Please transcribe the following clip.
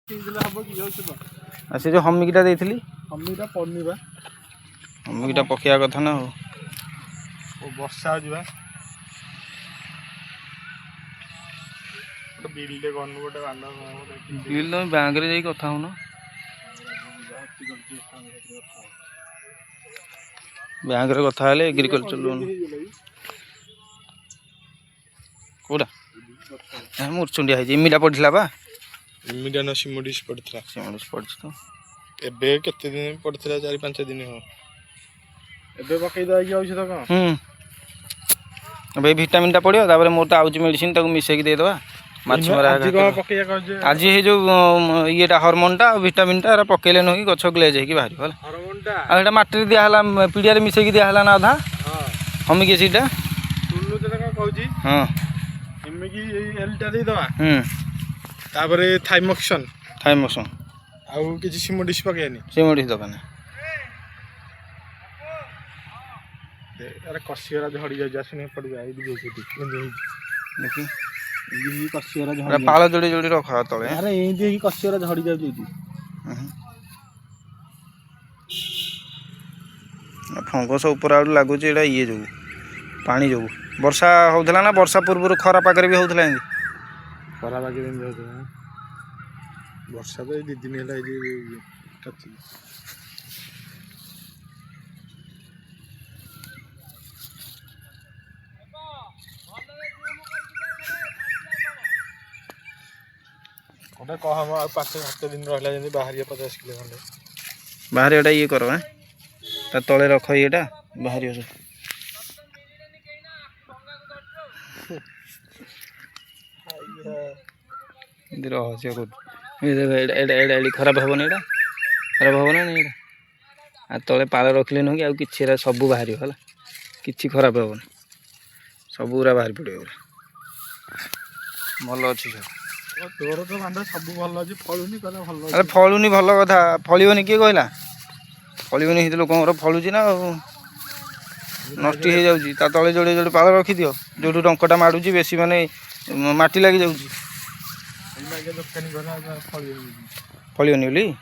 से जो हमिकटा देइथिली हमिकटा पड़नी बा हमिकटा पकेया कथा ना हो वर्षा हो जिबा बिल दे गनु गोटे बांधा बिल तो बैंक रे जाई कथा हो ना बैंक रे कथा हेले एग्रीकल्चर लोन कोडा मुरचुंडिया है इमिडा पड़थिला बा इमिडा न सिमोडिस पड़थिला सिमोडिस पड़छ तो एबे केते दिन पड़थिला 4-5 दिन हो एबे पकई दाई औषध का अबे विटामिन टा पड़ियो तापर मोर ता आउची मेडिसिन ताको मिसे के दे दवा माछ मरा आज हे जो येटा हार्मोन टा विटामिन टा पकेले न कि गछ ग्लेज है कि बाहरी होला हार्मोन टा आ एटा माटी दिया हला पीडिया रे मिसे के दिया हला ना आधा हां हम के सीटा सुननु त का कहूची हां एमे की एल टा दे दवा तापर थाइमोक्सन आउ किछि सिमोडिस पकेनी सिमोडिस दकान अरे कसियरा झड़ी जा जासने पड़ जाई दी देखी ये कसियरा झड़ी अरे पाला जोड़ी जोड़ी रखा तळे अरे एंदी ही कसियरा झड़ी जा दी फंगस ऊपर आड़ लागु जे एडा ये जो पानी जो वर्षा होथला ना वर्षा पूर्व खरा पाकर भी होथला एंदी खरा पाकर दिन जो वर्षा तो 2 दिन हला जे कच्ची कोटा कह हम 5-7 दिन रहला जंदी बाहर 50 किलो खंडे बाहर एटा ये करो हैं ता तळे रख एटा बाहर हो इधर हो से को इधर एडा खराब होबो नेडा खराब होबो ना नेडा आ तळे पाल रखले न कि आ किछरा सब बाहर होला किछि खराब होबो सब पूरा बाहर पड़ियो भलो अछि सब तोर तो बांधा सब भल अछि फळुनी कला भल अरे फळुनी भल कथा फळियोनी के कहला फळियोनी हित लोकंर फळुची ना नष्ट हो जाउची ता तळे जोड़े जोड़े पाल रखि दियो जोडू डंकटा माडुची बेसी माने माटी लागि जाउची एई लागे दोकानी घरा फळियोनी फळियोनी बोली